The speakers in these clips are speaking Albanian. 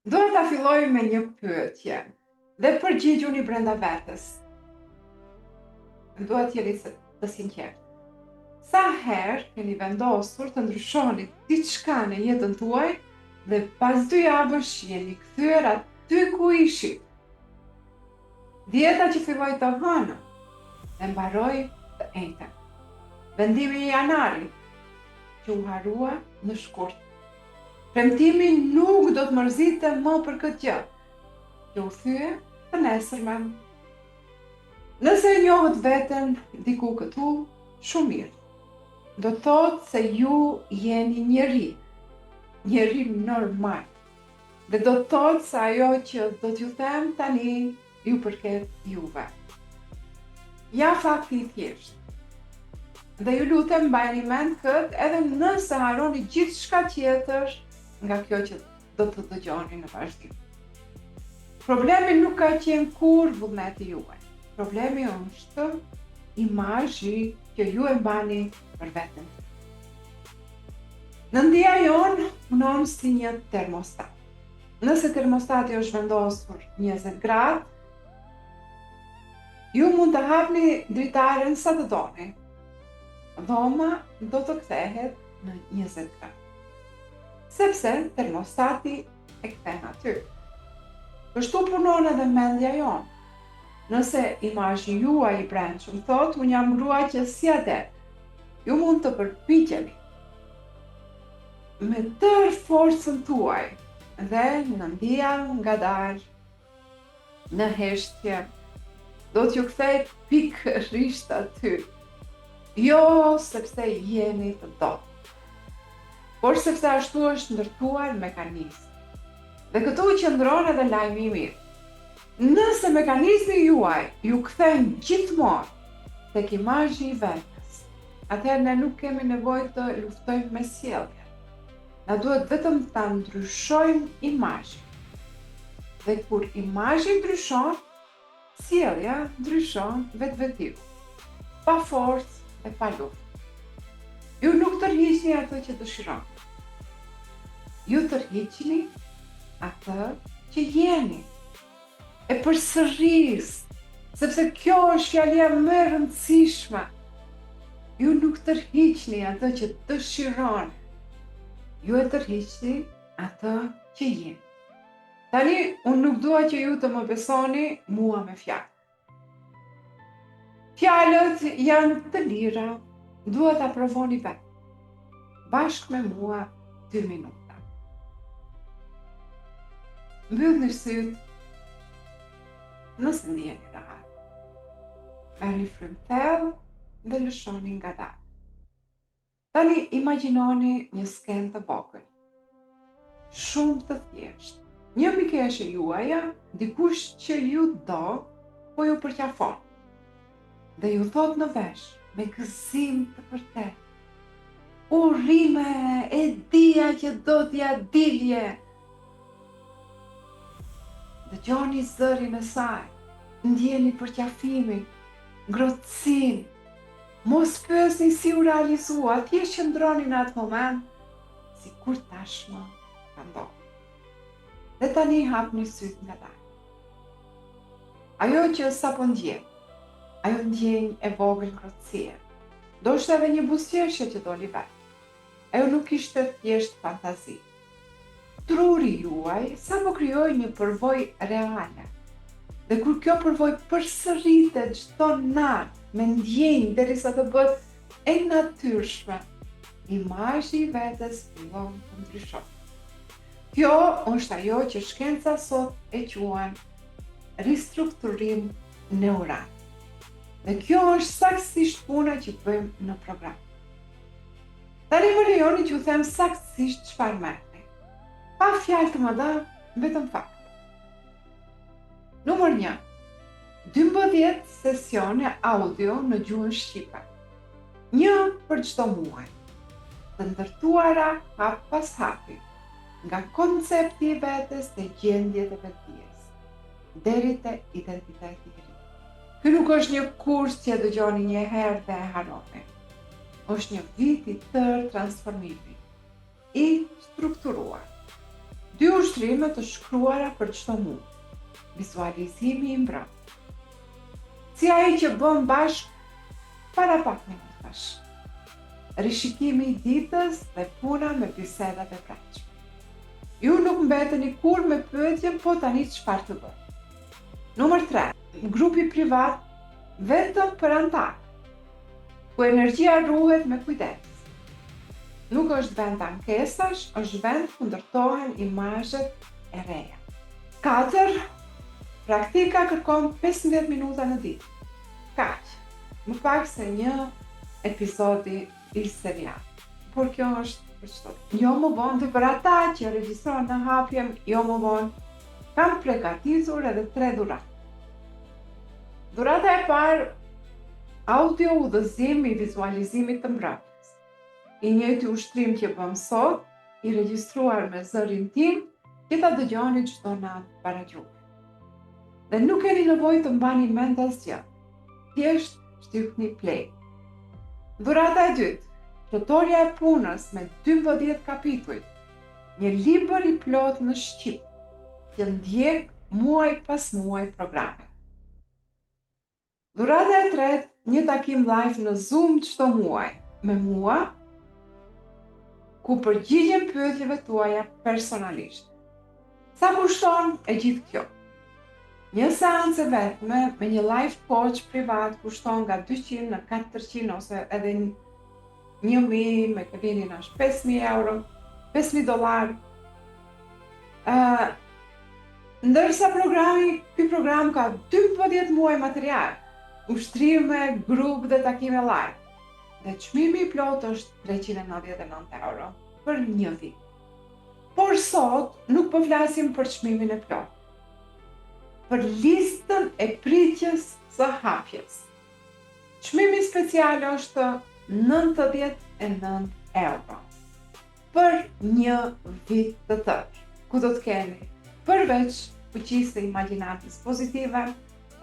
Duhet ta filloj me një pyetje dhe përgjigjuni brenda vetes. Duhet jeni të sinqert. Sa herë keni vendosur të ndryshoni diçka në jetën tuaj dhe pas 2 javësh jeni kthyer aty ku ishit? Dieta që filloi të hënë dhe mbaroi të njëjtën. Vendimi i janarit që u harua në shkurt. Premtimi nuk do të mërzitem më për këtë gjë, që u thye të nesërmen. Nëse e njohët veten diku këtu, shumë mirë. Do të thotë se ju jeni njeri normal. Dhe do të thotë se ajo që do t'ju them tani ju përket juve. Ja fakti i thjeshtë. Dhe ju lutem mbajini mend këtë edhe nëse harroni gjithçka tjetër nga kjo që do të dëgjoni në vazhdim. Problemi nuk ka qenë kur vullneti juaj. Problemi është imazhi që ju e mbani për veten. Nëndia jonë punon si një termostat. Nëse termostati është vendosur 20 gradë, ju mund të hapni dritaren sa të doni. Dhoma do të kthehet në 20 gradë. Sepse termostati e kthen aty. Kështu punon edhe mendja jonë. Nëse imazhi juaj i brendshëm thotë unë jam grua që si adet, ju mund të përpiqeni me tërë forcën tuaj dhe nëndia ngadalë në heshtje do t'ju kthej pikërisht aty. Jo sepse jeni të dot, por sepse ashtu është ndërtuar mekanizmi. Dhe këtu qëndron edhe lajmi i mirë. Nëse mekanizmi juaj ju kthen gjithmonë tek imazhi i vetes, atëherë ne nuk kemi nevojë të luftojmë me sjelljen. Na duhet vetëm ta ndryshojmë imazhin. Dhe kur imazhi ndryshon, sjellja ndryshon vetvetiu, pa forcë e pa luftë. Ju nuk tërhiqni atë që dëshironi. Ju tërhiqni atë që jeni. E përsëris, sepse kjo është fjalia më e rëndësishme. Ju nuk tërhiqni atë që dëshironi. Ju e tërhiqni atë që jeni. Tani, unë nuk dua që ju të më besoni mua me fjalë. Fjalët janë të lira, dua ta provoni vetë. Bashkë me mua 2 minuta. Mbyllni sytë, nëse ndjeni rahat. Merrni frymë thellë dhe lëshoni ngadalë. Tani imagjinoni një skenë të vogël, shumë të thjeshtë. Një mikeshe juaja, dikush që ju do, po ju përqafon. Dhe ju thot në vesh, me gëzim të vërtetë: urime, e dija që do t'ja dilje. Dëgjoni zërin e saj, ndjeni përqafimin, ngrohtësinë. Mos pyesni si u realizua, thjesht qëndroni në atë moment, sikur tashmë ka ndodhur. Dhe tani hapni sytë ngadalë. Ajo që sapo ndjen, ajo ndjenjë e vogël ngrohtësie, ndoshta edhe një buzëqeshje që doli vetë. Ajo nuk ishte thjesht fantazi. Truri juaj sapo krijoi një përvojë reale. Dhe kur kjo përvojë përsëritet çdo natë me ndjenjë derisa të bëhet e natyrshme, imazhi i vetes fillon të ndryshojë. Kjo është ajo që shkenca sot e quajnë ristrukturim neural. Dhe kjo është saktësisht puna që bëjmë në program. Tani më lejoni që u them saktësisht çfarë merrni. Pa fjalë të mëdha, vetëm fakte. Numër 1. 12 sesione audio në gjuhën shqipe. 1 për çdo muaj. Të ndërtuara hap pas hapi, nga koncepti i vetes te gjendjet e vetdijes, deri te identiteti i ri. Ky nuk është një kurs që dëgjoni një herë dhe e harroni. Është një vit i tërë transformimi, i strukturuar. 2 ushtrime të shkruara për çdo muaj. Vizualizimi i mbrëmjes. Si ai që bëm bashk para pak minutash. Rishikimi i ditës dhe puna me bisedat e pratshme. Ju nuk mbeteni kur me pyetjen po tani çfarë të bëj. Numër 3. Grupi privat vetëm për antarë, ku energjia ruhet me kujdes. Nuk është vend ankesash, është vend ku ndërtohen imazhet e reja. 4. Praktika kërkon 15 minuta në ditë. Kaq, më pak se një episodi i serial. Por kjo është për çdo. Jo më vonë dhe për ata që regjistrojnë në hapjem, jo më vonë, kam përgatitur edhe 3 dhuratë. Dhurata e parë, audio udhëzim i vizualizimit të mbrëmjes. I njëjti ushtrim që bëm sot, i regjistruar me zërin tim, që ta dëgjoni çdo natë para gjuhës. Dhe nuk keni nevojë të mbani mend asgjë. Thjesht shtypni play. Dhurata e dytë, Plotëria e punës me 12 kapituj. Një libër i plot në shqip, që ndjek muaj pas muaj programe. Dhurata e tretë, një takim live në Zoom çdo muaj me mua, ku përgjigjem pyetjeve tuaja personalisht. Sa kushton e gjithë kjo? Një seancë vetme me një life coach privat kushton nga 200 në 400 ose edhe 1.000, me këvinin është 5.000 euro, 5.000 dolar. Ndërsa ky program ka 12 muaj material, ushtrime, grup dhe takime live. Dhe çmimi i plot është 399 euro për një vit. Por sot nuk po flasim për çmimin e plot, për listën e pritjes së hapjes. Çmimi special është 99 euro për një vit të tërë, ku do të keni përveç fuqisë së imagjinatës pozitive,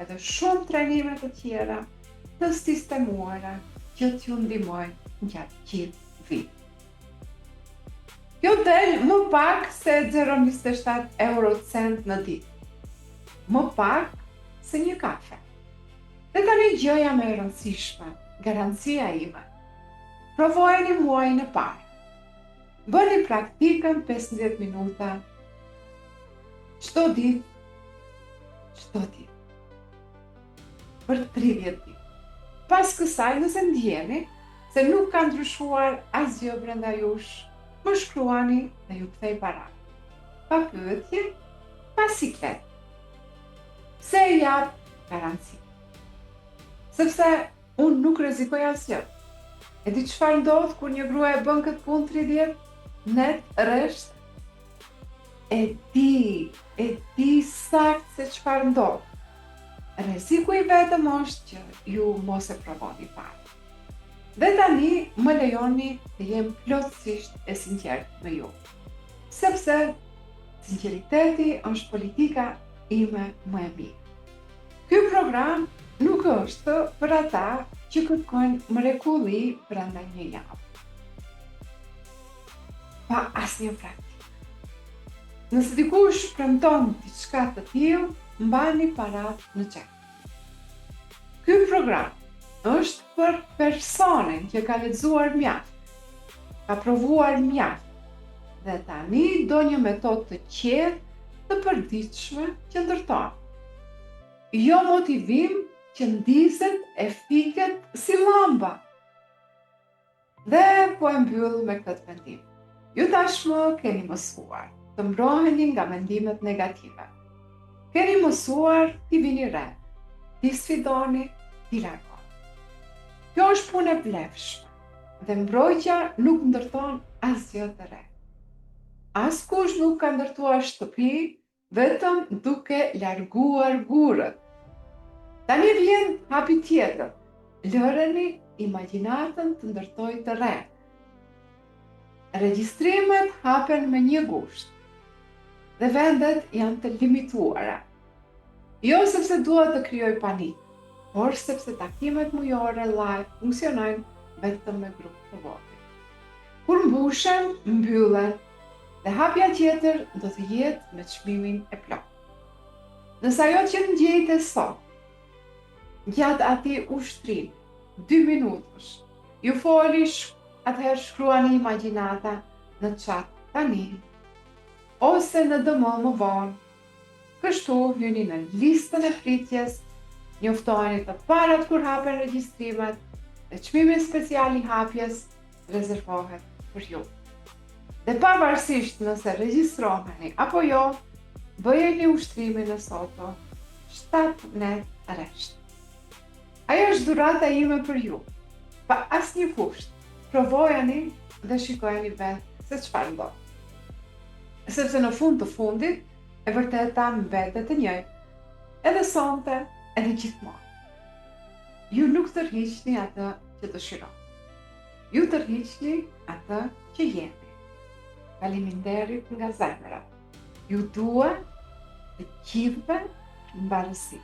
edhe shumë trajnime të tjera të sistemuara që t'ju ndihmojnë gjatë gjithë vitit. Kjo del më pak se 0,27 eurocent në ditë. Më pak se një kafe. Dhe tani gjëja më e rëndësishme, garancia ime. Provojeni muajin e parë. Bëni praktikën 15 minuta çdo ditë, për 30 ditë. Pas kësaj, nëse ndjeni se nuk ka ndryshuar asgjë brenda jush, më shkruani dhe ju kthej para. Pa pyetje, pa siklet. Pse e jap garanci? Sepse unë nuk rrezikoj asgjë. E di çfarë ndodh kur një grua e bën këtë punë 30 net rresht? E di sakt se çfarë ndodh. Rreziku i vetëm është që ju mos e provoni fare. Dhe tani më lejoni të jem plotësisht e sinqert me ju. Sepse sinqeriteti është politika ime më e mirë. Ky program nuk është për ata që kërkojnë mrekulli brenda një javë. Pa asnjë praktikë. Nëse dikush premton diçka të tillë, mbani parat në çek. Ky program është për personin që ka lexuar mjaft, ka provuar mjaft, dhe tani do një metodë të qetë, të përditshme që ndërton. Jo motivim që ndiset e fiket si llamba. Dhe po e mbyll me këtë mendim. Ju tashmë keni mësuar të mbroheni nga mendimet negative. Keni mësuar t'i vini re, t'i sfidoni, t'i largoni. Kjo është punë e vlefshme dhe mbrojtja nuk ndërton asgjë të re. Askush nuk ka ndërtuar shtëpi vetëm duke larguar gurët. Tani vjen hapi tjetër. Lëreni imagjinatën të ndërtoj të re. Regjistrimet hapen me një gusht dhe vendet janë të limituara. Jo sepse dua të krijoj panik, por sepse takimet mujore live funksionojnë vetëm me grup të vogël. Kur mbushen, mbyllen, Dhe hapja tjetër do të jetë me çmimin e plot. Nëse ajo që ndjejte sot, gjatë atij ushtrimi, 2 minutash, ju foli, atëherë shkruani imagjinata në chat tani, ose në DM më vonë. Kështu hyni në listën e pritjes, njoftoheni të parat kur hapen regjistrimet, dhe çmimi special i hapjes rezervohet për ju. Dhe pavarësisht nëse regjistroheni apo jo, bëjeni ushtrimin në Soto 7 net rresht. Ajo është dhurata ime për ju, pa asnjë kusht. Provojeni dhe shikojeni vetë se çfarë ndodh. Sepse në fund të fundit, e vërteta mbetet e njëjtë, edhe sonte, edhe gjithmonë. Ju nuk tërhiqni atë që dëshironi. Ju tërhiqni atë që jeni. Faleminderit nga zemra. Ju dua të gjithëve mbarësi.